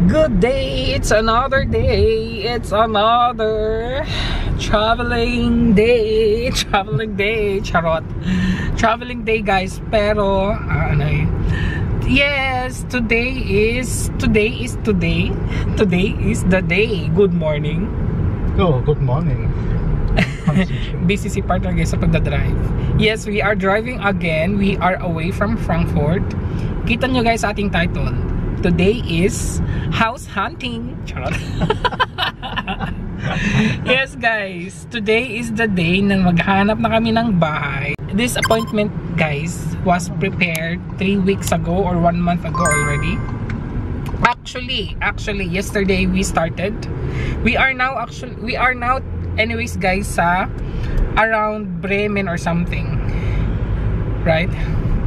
Good day, it's another day, it's another traveling day, charot. Traveling day guys, pero yes, today is the day. Good morning. Oh, good morning. Busy si partner guys sa pagdadrive. Yes, we are driving again. We are away from Frankfurt. Kita nyo guys sa ating title. Today is house hunting. Charot. Yes guys, today is the day na maghanap na kami ng bahay. This appointment guys was prepared 3 weeks ago or 1 month ago already. Actually yesterday we started. We are now anyways guys sa around Bremen or something. Right?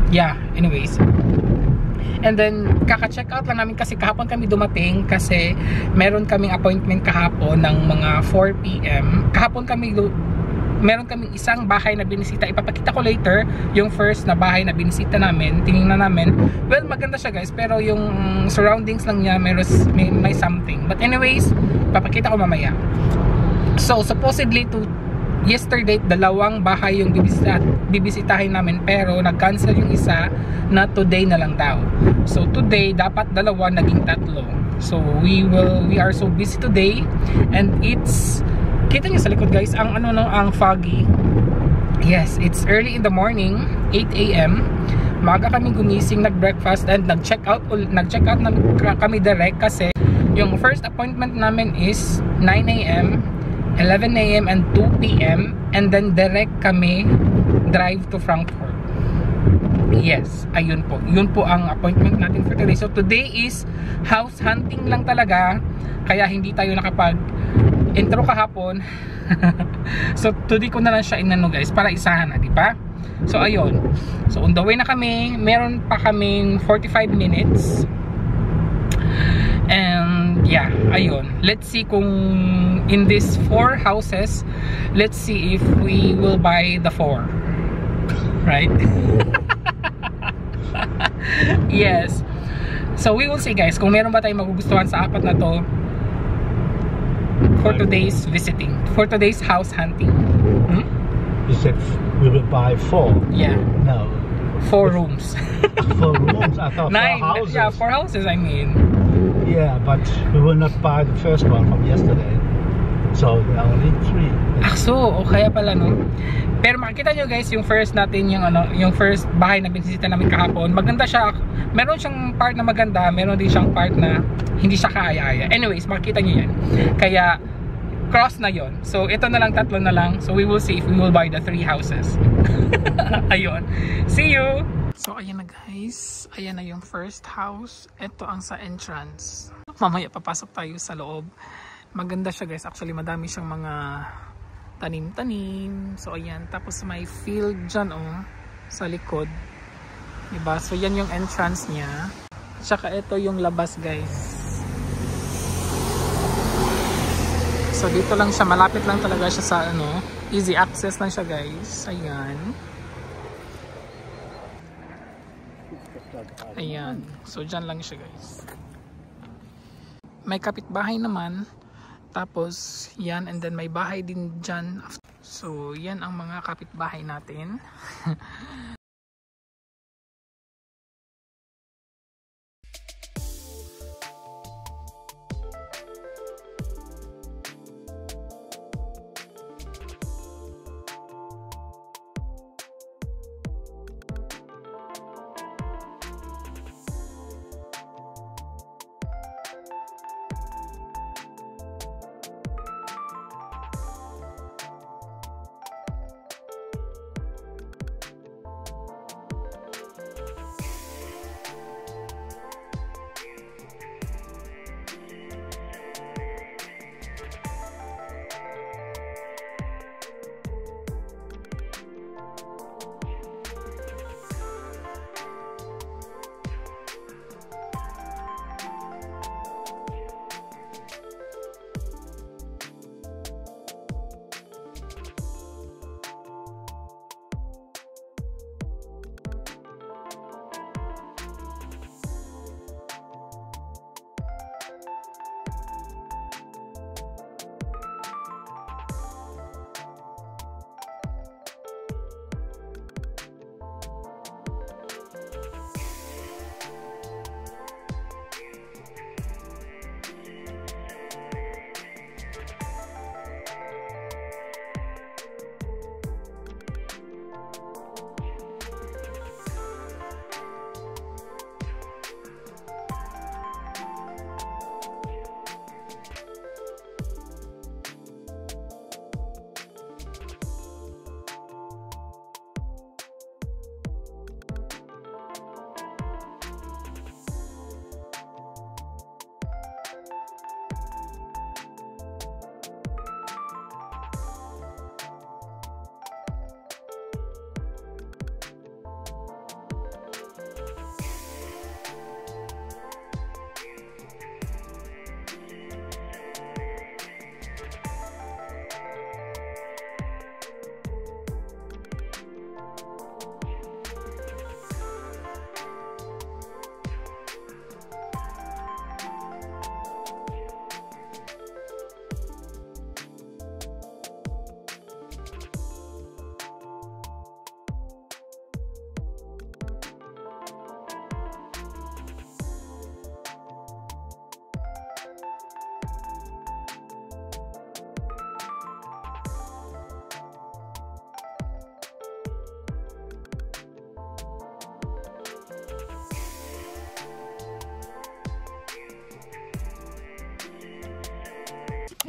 Yeah, anyways. And then, kaka-check out lang namin kasi kahapon kami dumating kasi meron kaming appointment kahapon ng mga 4 PM. Kahapon meron kaming isang bahay na binisita. Ipapakita ko later yung first na bahay na binisita namin. Tinignan namin. Well, maganda siya guys, pero yung surroundings lang niya may something. But anyways, ipapakita ko mamaya. So, supposedly yesterday, 2 bahay yung bibisitahin namin pero nag-cancel yung isa na today na lang daw. So today dapat 2, naging 3. So we are so busy today and it's kita niyo sa likod guys ang ang foggy. Yes, it's early in the morning, 8 AM. Maaga kami gumising, nag-breakfast and nag-check out na kami direct kasi yung first appointment namin is 9 AM, 11 AM and 2 PM and then direct kami drive to Frankfurt. Yes, ayun po. Yun po ang appointment natin for today. So today is house hunting lang talaga. Kaya hindi tayo nakapag-intro kahapon. So today ko na lang siya inano guys para isahan na, di ba? So ayun. So on the way na kami. Meron pa kaming 45 minutes. And yeah, ayun. Let's see kung in these 4 houses, let's see if we will buy the 4. Right? Yes. So we will see guys kung meron ba tayong magugustuhan sa 4 na to for today's visiting, for today's house hunting. You said we will buy 4. Yeah. No. 4 rooms. 4 rooms? I thought 9. 4 houses. Yeah, 4 houses I mean. Yeah, but we will not buy the first one from yesterday. So there are only 3. So, kaya pala no. Pero makikita nyo guys, yung first natin, yung first bahay na binisita namin kahapon, maganda siya. Meron siyang part na maganda, meron din siyang part na hindi siya kaaya-aya. Anyways, makikita nyo yan. Kaya, cross na yon. So, ito na lang, 3 na lang. So, we will see if we will buy the 3 houses. Ayun. See you! So, ayan na guys. Ayan na yung first house. Ito ang sa entrance. Mamaya papasok tayo sa loob. Maganda siya guys. Actually, madami siyang mga tanim-tanim. So ayan, tapos may field dyan sa likod. Diba? So yan yung entrance niya. Tsaka ito yung labas guys. So dito lang siya, malapit lang talaga siya sa easy access lang siya guys. Ayan. Ayan. So dyan lang siya guys. May kapitbahay naman. Tapos, yan, and then may bahay din dyan. So, yan ang mga kapitbahay natin.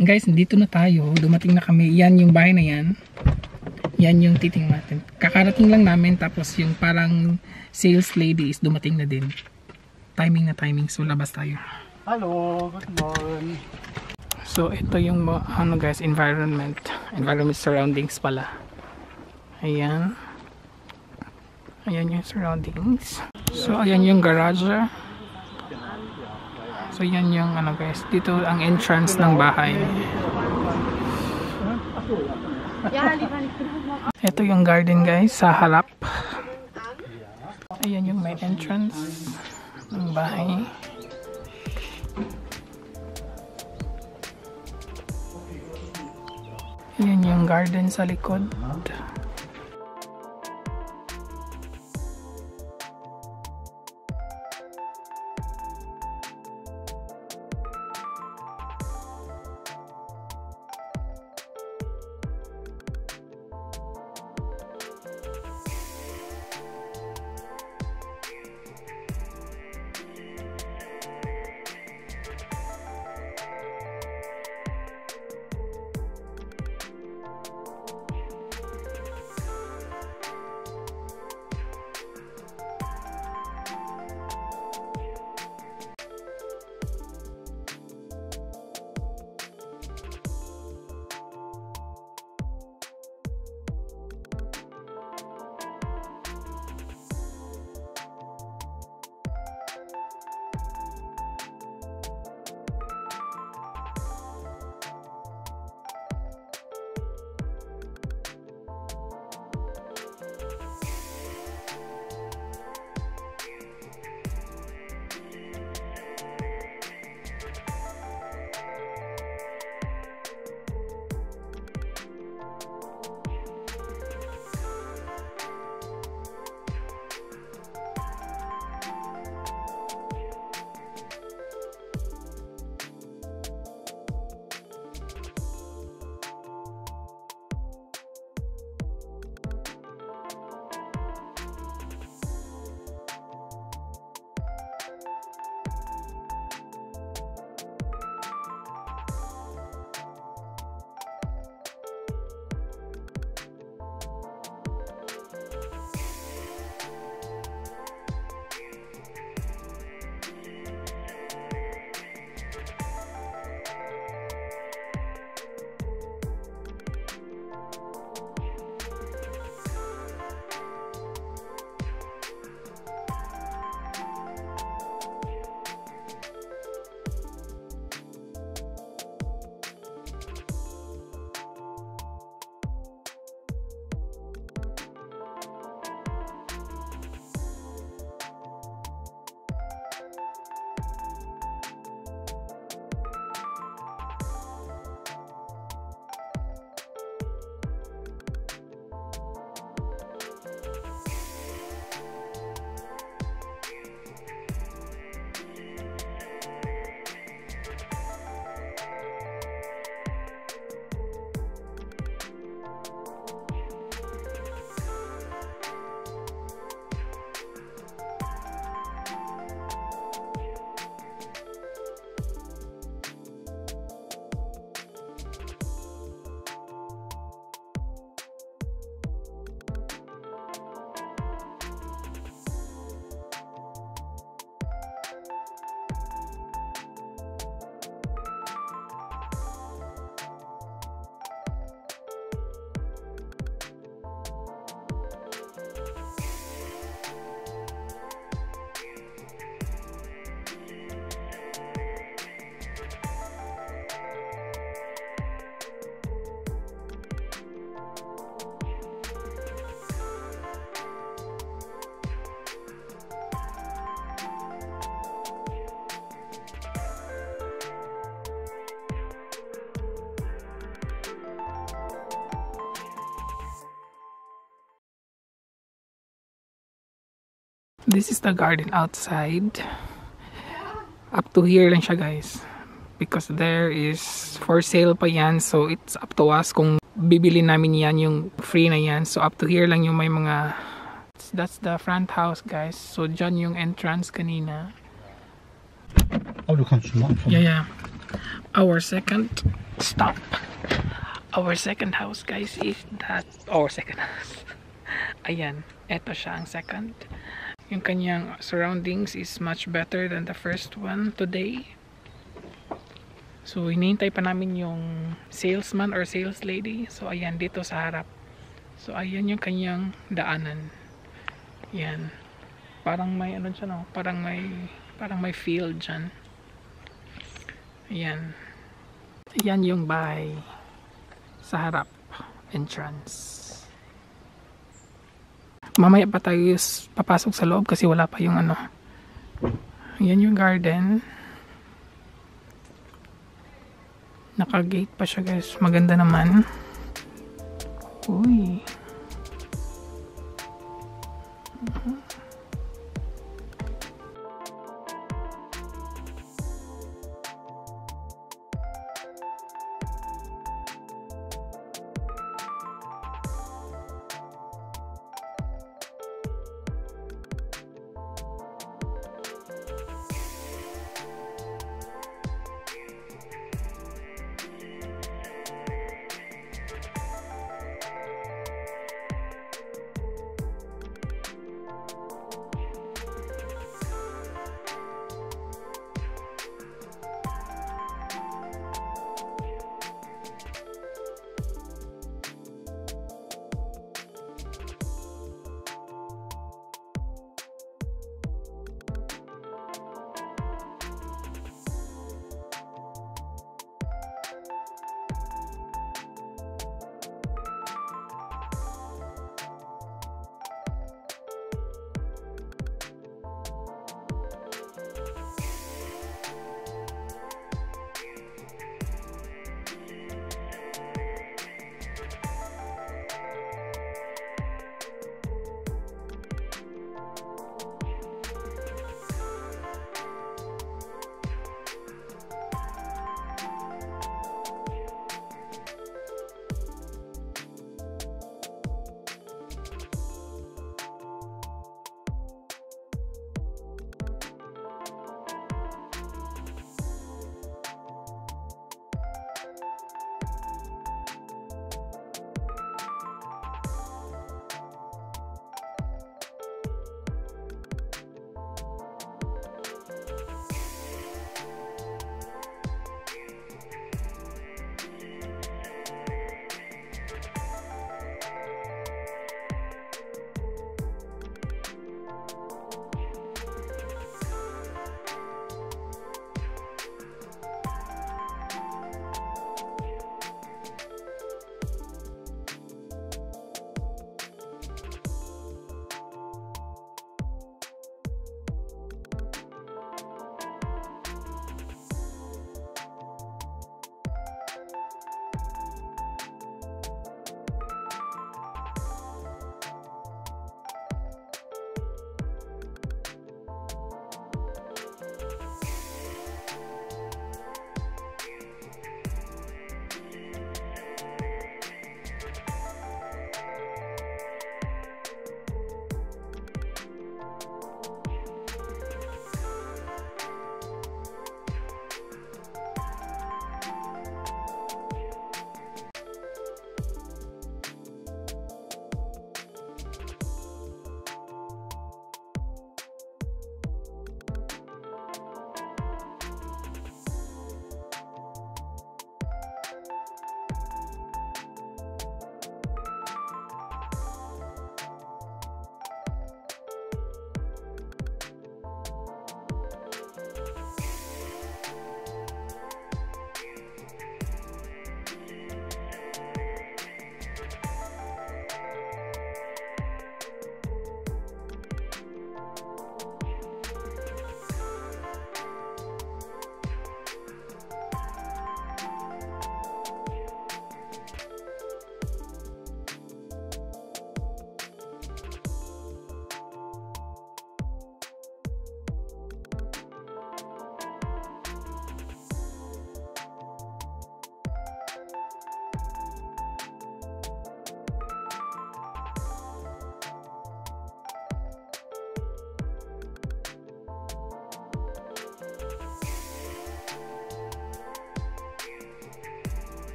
Guys, nandito na tayo. Dumating na kami. Yan yung bahay na yan. Yan yung titingnan natin. Kakarating lang namin. Tapos yung parang sales lady is dumating na din. Timing na timing. So labas tayo. Hello, good morning. So ito yung ano guys, environment surroundings pala. Ayan. Ayan yung surroundings. So ayan yung garage. So yan yung ano guys, dito ang entrance ng bahay. Ito yung garden guys sa harap. Ayan yung main entrance ng bahay. Ayan yung garden sa likod. This is the garden outside. Up to here lang siya guys. Because there is for sale pa yan. So it's up to us kung bibili namin yan, yung free na yan. So up to here lang yung may mga... That's the front house guys. So dyan yung entrance kanina. Oh, du kannst schon mal anfangen. Yeah, yeah. Our second stop. Our second house, guys, is that our second house. Ayan, eto siya ang second. Yung kanyang surroundings is much better than the first one today. So hinihintay pa namin yung salesman or sales lady. So ayan, dito sa harap. So ayan yung kanyang daanan. Yan. Parang may ano dyan, oh. Parang may field dyan. Ayan. Ayan yung bahay sa harap. Entrance. Mamaya pa tayo papasok sa loob kasi wala pa yung ano. Ayan yung garden. Naka-gate pa siya, guys. Maganda naman. Uy.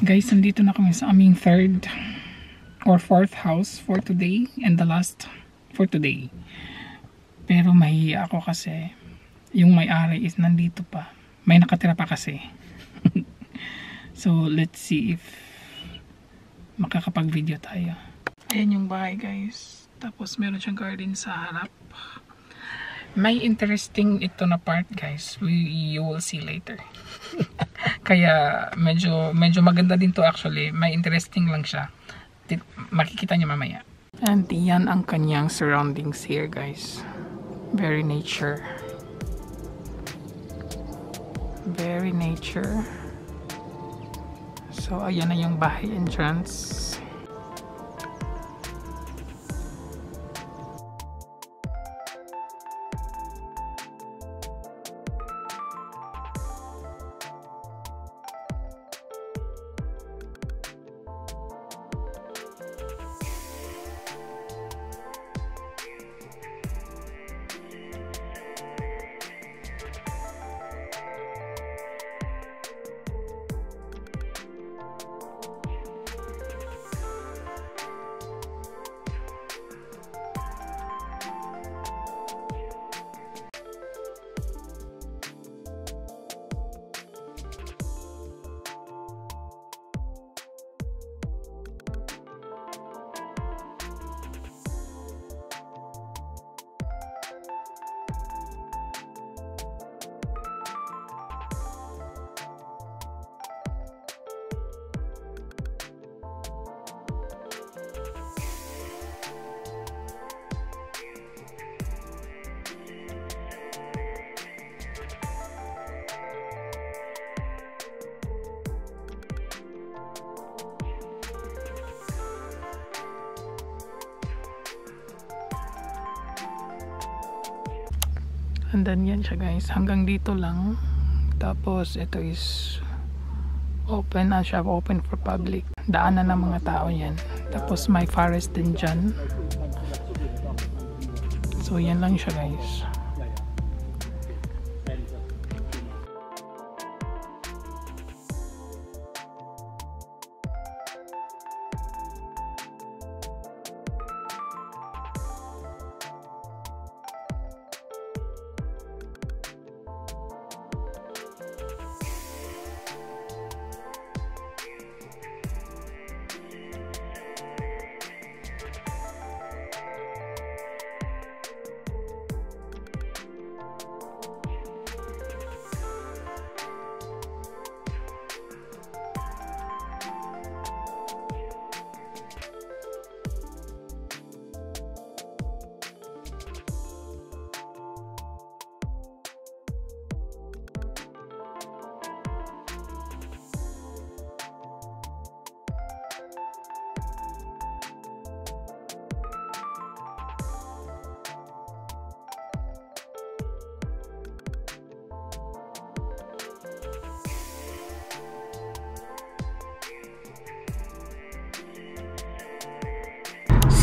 Guys, nandito na kami sa aming third or fourth house for today and the last for today. Pero mahiya ako kasi yung may-ari is nandito pa. May nakatira pa kasi. So, let's see if makakapag-video tayo. Ayan yung bahay, guys. Tapos meron siyang garden sa harap. May interesting ito na part, guys. You will see later. Kaya medyo maganda din to actually. May interesting lang siya. Makikita niyo mamaya. And yan ang kanyang surroundings here, guys. Very nature. Very nature. So ayan na yung bahay entrance. And then yan siya, guys, hanggang dito lang. Tapos ito is open na siya, open for public. Daanan ng mga tao yan. Tapos may forest din dyan. So yan lang siya, guys.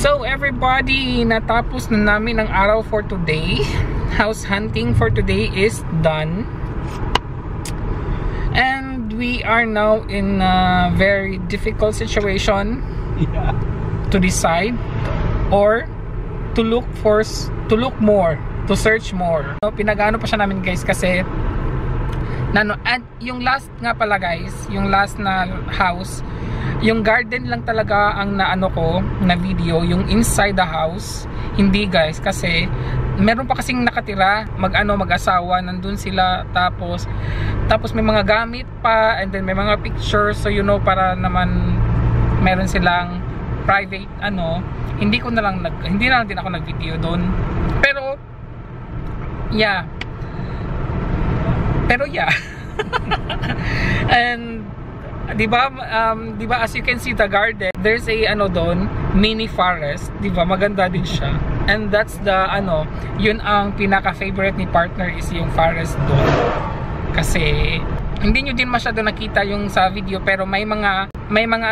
So everybody, natapos na namin ang araw for today. House hunting for today is done. And we are now in a very difficult situation to decide or to look more, to search more. So, pinag-ano pa siya namin, guys, kasi at yung last nga pala, guys, yung last na house, yung garden lang talaga ang naano ko na video, yung inside the house hindi, guys, kasi meron pa kasing nakatira, mag-asawa, nandun sila, tapos may mga gamit pa, and then may mga pictures, so you know, para naman meron silang private hindi na lang din ako nag-video doon, pero yeah and di ba as you can see the garden, there's a doon, mini forest, di ba, maganda din siya, and that's the yun ang pinaka favorite ni partner is yung forest doon, kasi hindi nyo din masyado nakita yung sa video, pero may mga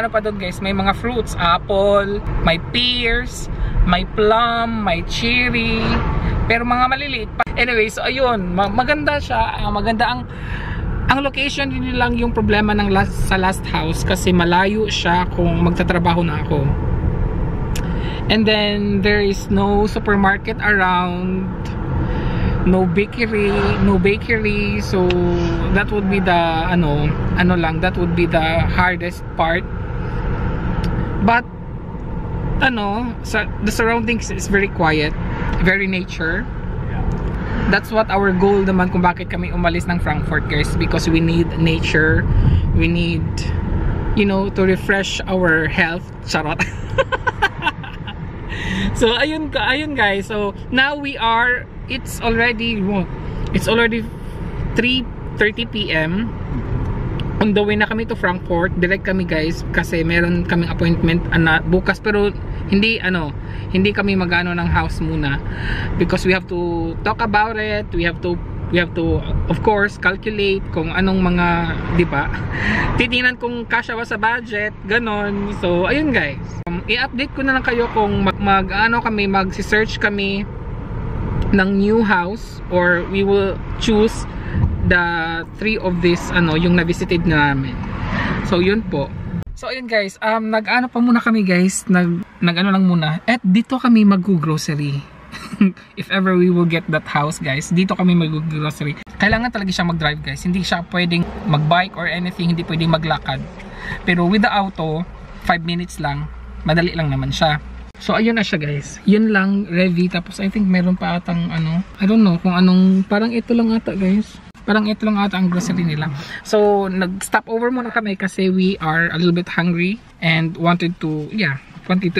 pa doon, guys, may mga fruits, apple, may pears, may plum, may cherry, pero mga maliliit pa. Anyway, so ayun, maganda siya, maganda ang Ang location din lang yung problema ng sa last house kasi malayo siya kung magtatrabaho na ako. And then there is no supermarket around, no bakery, so that would be the that would be the hardest part. But the surroundings is very quiet, very nature. That's what our goal naman kung bakit kami umalis ng Frankfurt, guys, because we need nature, we need, you know, to refresh our health. Charot. So ayun guys, so now it's already 3:30 PM. On the way na kami to Frankfurt, direct kami guys kasi meron kaming appointment bukas, pero hindi kami mag-ano ng house muna because we have to talk about it, we have to of course calculate kung anong mga, di ba, titingnan kung kasya ba sa budget, ganon. So ayun guys, i-update ko na lang kayo kung mag-search kami ng new house or we will choose the 3 of this yung na-visited namin. So yun po. So ayun guys, nag-ano pa muna kami guys, nag-ano lang muna. At dito kami mag-grocery. If ever we will get that house guys, dito kami mag-grocery. Kailangan talaga siya mag-drive guys. Hindi siya pwedeng mag-bike or anything, hindi pwedeng maglakad. Pero with the auto, 5 minutes lang, madali lang naman siya. So ayun na siya guys. Yun lang, Revi. Tapos I think meron pa atang I don't know kung anong, parang ito lang ata guys. Parang ito lang ata ang grocery nila. So nag-stop over muna kami kasi we are a little bit hungry and wanted to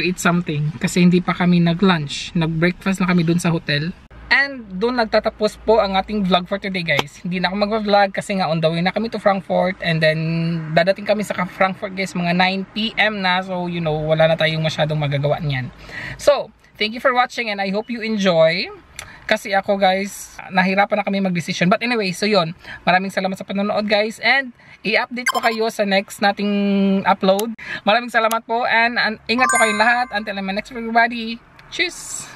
eat something kasi hindi pa kami nag-lunch. Nag-breakfast lang kami dun sa hotel. And dun nagtatapos po ang ating vlog for today guys. Hindi na ako mag-vlog kasi nga on the way na kami to Frankfurt, and then dadating kami sa Frankfurt guys mga 9 PM na. So you know, wala na tayong masyadong magagawa niyan. So thank you for watching and I hope you enjoy. Kasi ako guys, nahirapan na kami mag-decision. But anyway, so yun. Maraming salamat sa panonood guys. And i-update ko kayo sa next nating upload. Maraming salamat po and ingat po kayong lahat. Until my next everybody. Cheers!